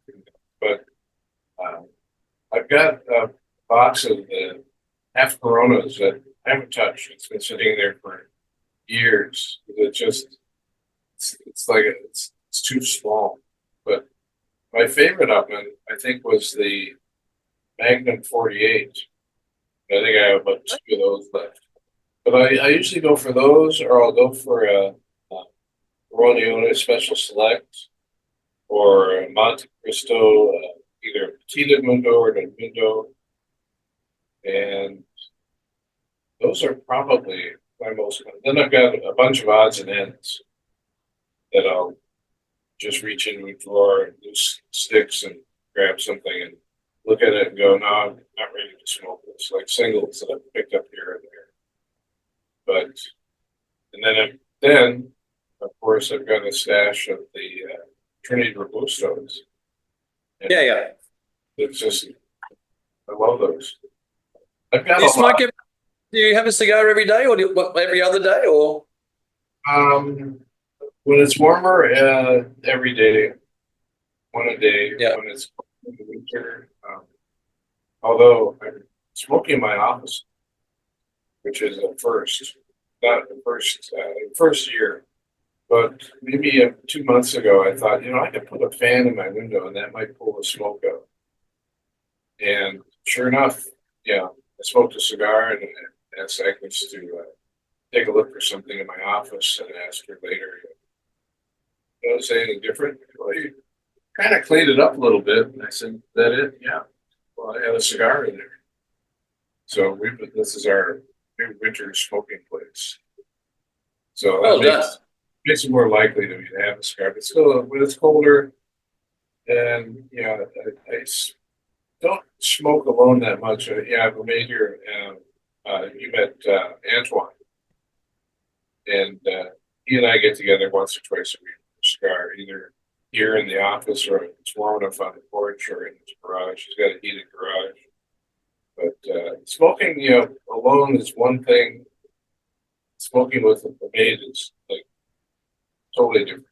Speaker 1: But I've got a box of the half Coronas that I haven't touched. It's been sitting there for years. It's too small. But my favorite Upman, I think, was the Magnum 48. I think I have about 2 of those left. But I usually go for those, or I'll go for a Roleone Special Select or a Monte Cristo, either Petita Mundo or the Mundo. And those are probably my most fun. Then I've got a bunch of odds and ends that I'll just reach into a drawer and loose sticks and grab something and look at it and go, no, I'm not ready to smoke this. Like singles that I've picked up here and there. But and then of course I've got a stash of the Trinity Robustos. And
Speaker 2: Yeah.
Speaker 1: it's just I love those. I've got
Speaker 2: Do you
Speaker 1: a lot.
Speaker 2: smoke? Do you have a cigar every day, or every other day, or?
Speaker 1: When it's warmer, every day, one a day.
Speaker 2: Yeah.
Speaker 1: When it's in the winter, although I'm smoking in my office, which is a first, not the first year, but maybe 2 months ago, I thought, I could put a fan in my window and that might pull the smoke out. And sure enough, I smoked a cigar and asked Agnes to take a look for something in my office and asked her later, notice anything different? Well, you kind of cleaned it up a little bit. And I said, is that it? Yeah. Well, I had a cigar in there. So this is our new winter smoking place. So that makes it more likely to have a cigar. But still, when it's colder, and I don't smoke alone that much. I've made here. You met Antoine, and he and I get together once or twice a week for a cigar, either here in the office or it's warm enough on the porch or in his garage. He's got a heated garage. But smoking, alone is one thing. Smoking with a maid is like totally different,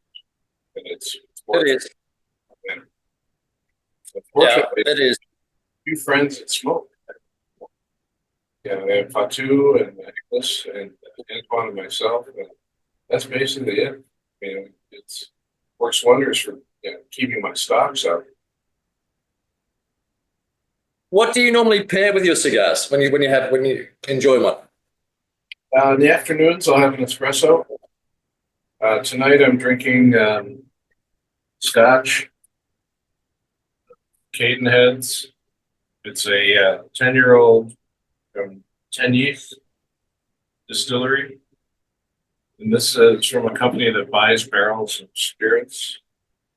Speaker 1: and it's more.
Speaker 2: It is.
Speaker 1: Unfortunately,
Speaker 2: it is.
Speaker 1: Few friends that smoke. Yeah, I have Fatu and Nicholas and Antoine and myself, and that's basically it. It's works wonders for keeping my stocks up.
Speaker 2: What do you normally pair with your cigars when you enjoy one?
Speaker 1: In the afternoons, I'll have an espresso. Tonight, I'm drinking Scotch, Cadenheads. It's a 10-year-old from Tenyith Distillery. And this is from a company that buys barrels of spirits.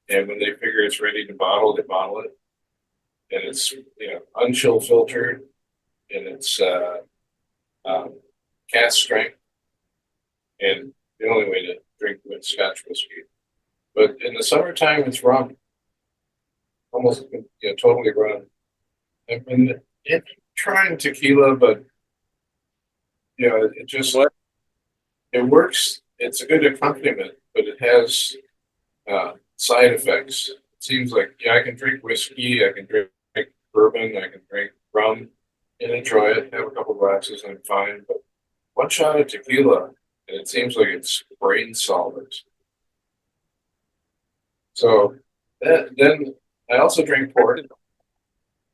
Speaker 1: And when they figure it's ready to bottle, they bottle it. And it's, unchill filtered. And it's cask strength. And the only way to drink with Scotch whiskey. But in the summertime, it's rum. Almost, totally rum. I've been trying tequila, but it works. It's a good accompaniment, but it has side effects. It seems like I can drink whiskey, I can drink bourbon, I can drink rum and enjoy it. Have a couple glasses and I'm fine. But one shot of tequila, and it seems like it's brain solvent. So then I also drink port.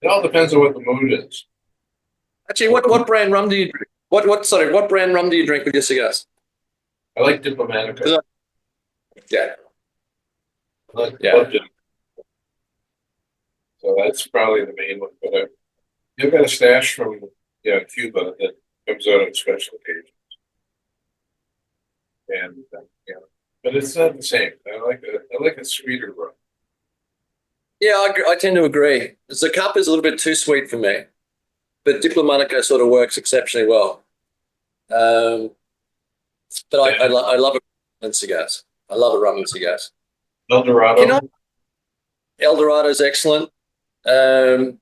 Speaker 1: It all depends on what the mood is.
Speaker 2: Actually, what brand rum do you drink? What brand rum do you drink with your cigars?
Speaker 1: I like Diplomatica.
Speaker 2: Yeah.
Speaker 1: Love it. So that's probably the main one. But I've got a stash from Cuba that comes out on special occasions. And but it's not the same. I like a sweeter rum.
Speaker 2: Yeah, I tend to agree. Zacapa is a little bit too sweet for me, but Diplomatica sort of works exceptionally well. But I love it in cigars. I love a rum in cigars.
Speaker 1: El Dorado.
Speaker 2: El Dorado is excellent. I've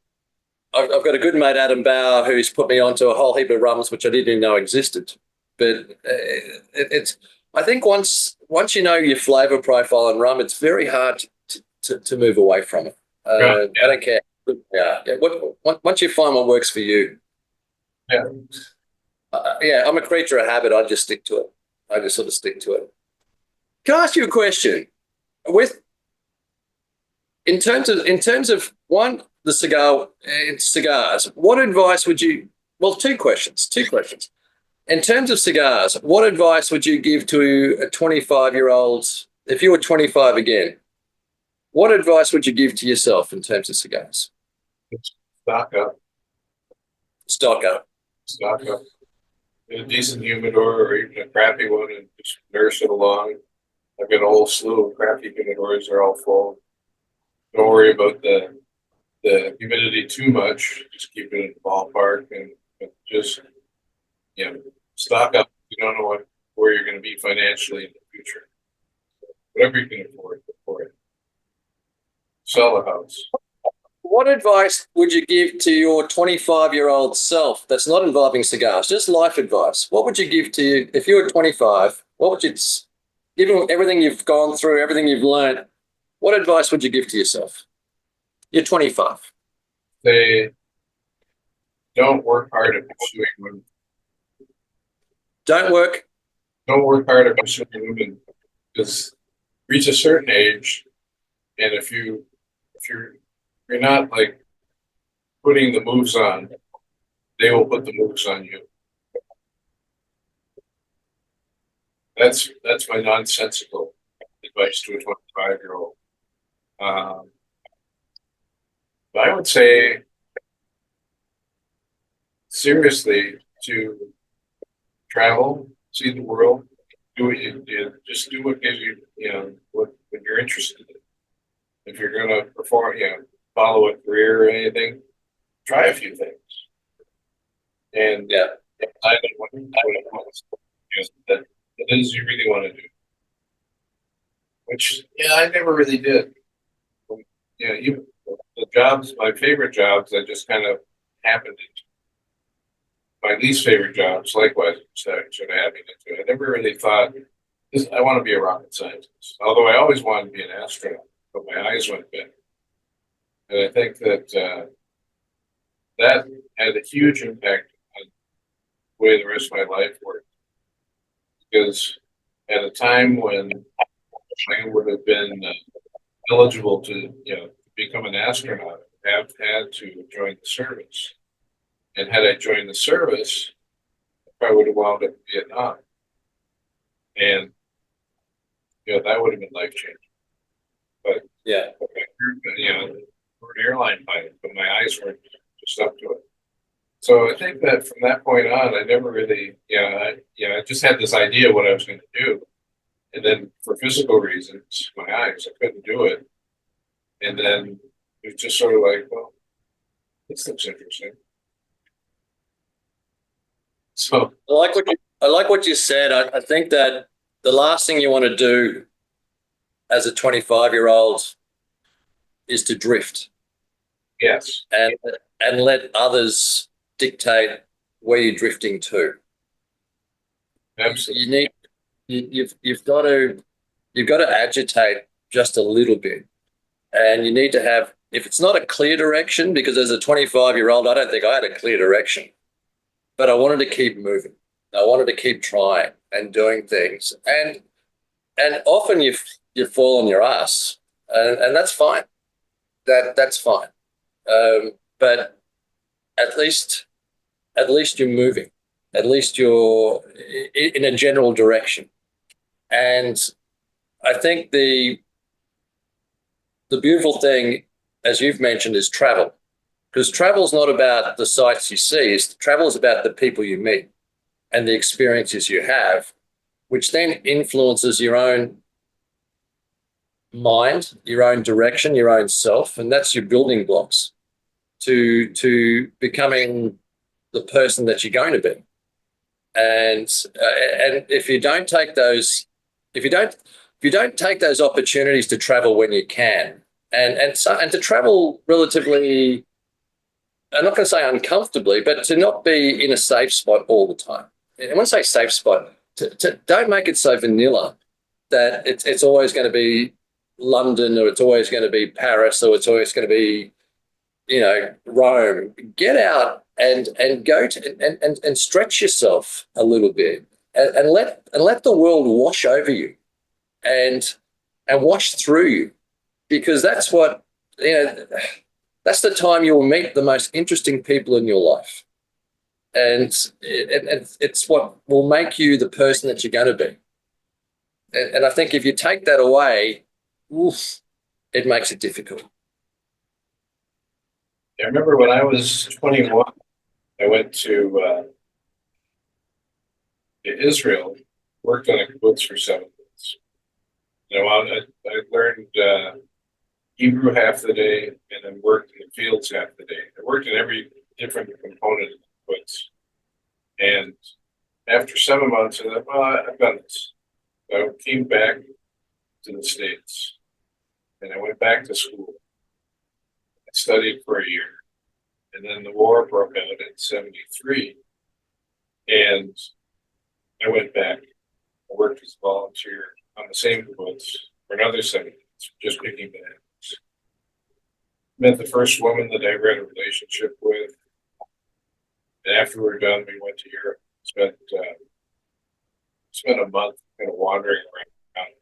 Speaker 2: got a good mate, Adam Bauer, who's put me onto a whole heap of rums which I didn't even know existed. But it's I think once you know your flavor profile in rum, it's very hard to move away from it.
Speaker 1: Right, yeah.
Speaker 2: I don't care. Yeah. Once you find what works for you.
Speaker 1: Yeah.
Speaker 2: I'm a creature of habit. I just stick to it. I just sort of stick to it. Can I ask you a question? In terms of one, the cigars, what advice would you? Well, two questions. In terms of cigars, what advice would you give to a 25-year-old if you were 25 again? What advice would you give to yourself in terms of cigars?
Speaker 1: Stock up.
Speaker 2: Stock up. In a decent humidor or even a crappy one and just nurse it along. I've got a whole slew of crappy humidors. They're all full. Don't worry about the
Speaker 1: the humidity too much, just keep it in the ballpark and just, stock up. You don't know where you're going to be financially in the future. Whatever you can afford it. Sell a house.
Speaker 2: What advice would you give to your 25-year-old self that's not involving cigars, just life advice? What would you give to you if you were 25? What would you, given everything you've gone through, everything you've learned, what advice would you give to yourself? You're 25.
Speaker 1: They don't work hard at pursuing women.
Speaker 2: Don't work.
Speaker 1: Don't work hard at pursuing women, because reach a certain age, and if you're not like putting the moves on, they will put the moves on you. That's my nonsensical advice to a 25-year-old. But I would say seriously to travel, see the world, do what just do what gives you, what you're interested in. If you're going to perform, follow a career or anything, try a few things. And I think what that is you really want to do. Which, I never really did. The jobs, my favorite jobs, I just kind of happened into. My least favorite jobs, likewise, sort of happened into. I never really thought, I want to be a rocket scientist. Although I always wanted to be an astronaut, but my eyes went big. And I think that that had a huge impact on the way the rest of my life worked. Because at a time when I would have been eligible to, become an astronaut, have had to join the service. And had I joined the service, I probably would have wound up in Vietnam. And, that would have been life changing. But, for an airline pilot, but my eyes weren't just up to it. So I think that from that point on, I never really, I just had this idea of what I was going to do. And then for physical reasons, my eyes, I couldn't do it. And then it was just sort of like, well, this looks interesting. So
Speaker 2: I like what you said. I think that the last thing you want to do as a 25-year-old is to drift.
Speaker 1: Yes.
Speaker 2: And let others dictate where you're drifting to.
Speaker 1: Absolutely.
Speaker 2: You've got to agitate just a little bit. And you need to have, if it's not a clear direction, because as a 25-year-old, I don't think I had a clear direction, but I wanted to keep moving. I wanted to keep trying and doing things. And often you fall on your ass, and that's fine. That's fine. But at least you're moving. At least you're in a general direction. And I think the beautiful thing, as you've mentioned, is travel. Because travel is not about the sights you see. Travel is about the people you meet and the experiences you have, which then influences your own mind, your own direction, your own self, and that's your building blocks to becoming the person that you're going to be. And if you don't take those, if you don't take those opportunities to travel when you can, and to travel relatively, I'm not going to say uncomfortably, but to not be in a safe spot all the time. And when I say safe spot, don't make it so vanilla that it's always going to be London, or it's always going to be Paris, or it's always going to be, Rome. Get out and go to and stretch yourself a little bit, and let the world wash over you and wash through you, because that's what, that's the time you'll meet the most interesting people in your life. And it's what will make you the person that you're going to be. And I think if you take that away, it makes it difficult.
Speaker 1: I remember when I was 21, I went to Israel, worked on a kibbutz for 7 months. I learned Hebrew half the day, and then worked in the fields half the day. I worked in every different component of the woods. And after 7 months, I thought, well, I've done this. I came back to the States, and I went back to school. I studied for a year, and then the war broke out in '73, and I went back. I worked as a volunteer on the same woods for another 7 months, just picking bananas. Met the first woman that I ever had a relationship with. And after we were done, we went to Europe. Spent a month kind of wandering around.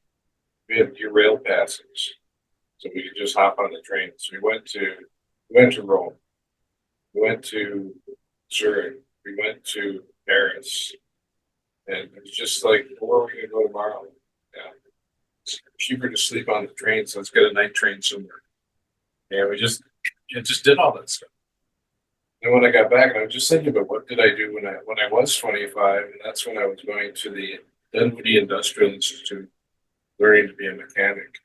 Speaker 1: We had rail passes, so we could just hop on the train. So we went to Rome. We went to Zurich. We went to Paris. And it was just like, where are we going to go tomorrow? Yeah. It's cheaper to sleep on the train, so let's get a night train somewhere. And we just did all that stuff. And when I got back, I was just thinking about what did I do when I was 25, and that's when I was going to the Dunwoody Industrial Institute, learning to be a mechanic.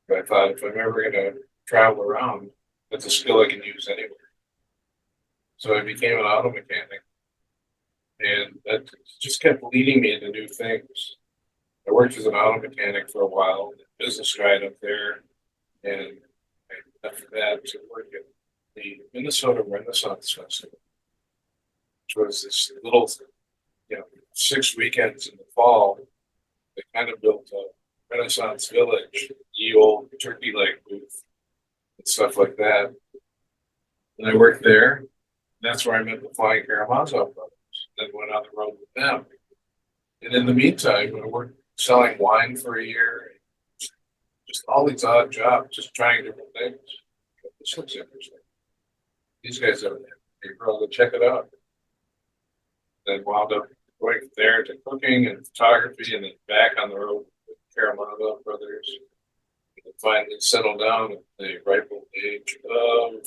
Speaker 1: But I thought if I'm ever going to travel around, that's a skill I can use anywhere. So I became an auto mechanic, and that just kept leading me into new things. I worked as an auto mechanic for a while, business guide up there, and after that to work at the Minnesota Renaissance Festival, which was this little, 6 weekends in the fall. They kind of built a Renaissance village, the old turkey leg booth and stuff like that. And I worked there. That's where I met the Flying Karamazov brothers. Then went on the road with them. And in the meantime, I worked selling wine for a year. Just all these odd jobs, just trying different things. This looks interesting. These guys over there, hey, bro, go check it out. Then wound up going from there to cooking and photography, and then back on the road with Karamazov brothers. And finally settled down at the ripe old age of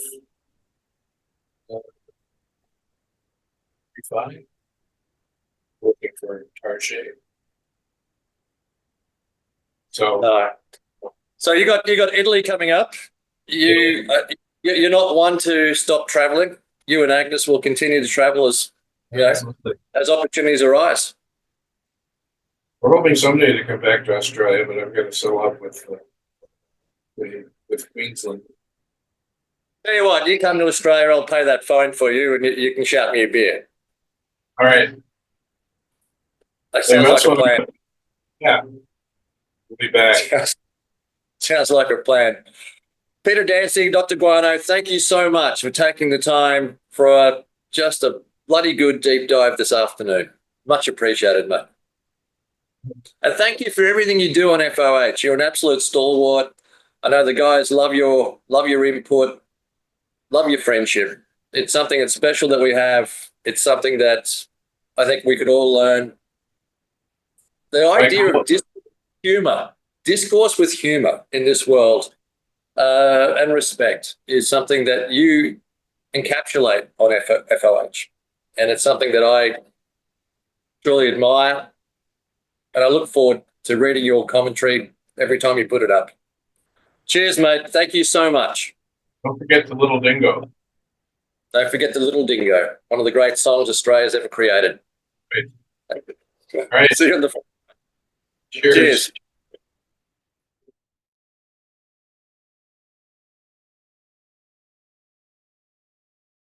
Speaker 1: 35, working for Target. So,
Speaker 2: so you got Italy coming up. You're not one to stop traveling. You and Agnes will continue to travel as as opportunities arise.
Speaker 1: we're hoping someday to come back to Australia, but I'm going to settle up with Queensland.
Speaker 2: Tell you what, you come to Australia, I'll pay that fine for you, and you can shout me a beer.
Speaker 1: All right.
Speaker 2: That sounds like a plan.
Speaker 1: Yeah. We'll be back.
Speaker 2: Sounds like a plan. Peter Dansky, Dr. Guano, thank you so much for taking the time for just a bloody good deep dive this afternoon. Much appreciated, mate. And thank you for everything you do on FOH. You're an absolute stalwart. I know the guys love your input, love your friendship. It's something that's special that we have. It's something that I think we could all learn. The idea of discourse with humor in this world and respect is something that you encapsulate on FOH. And it's something that I truly admire. And I look forward to reading your commentary every time you put it up. Cheers, mate. Thank you so much.
Speaker 1: Don't forget the Little Dingo.
Speaker 2: Don't forget the Little Dingo, one of the great songs Australia's ever created.
Speaker 1: Great. All right.
Speaker 2: See you on the.
Speaker 1: Cheers.
Speaker 2: Cheers.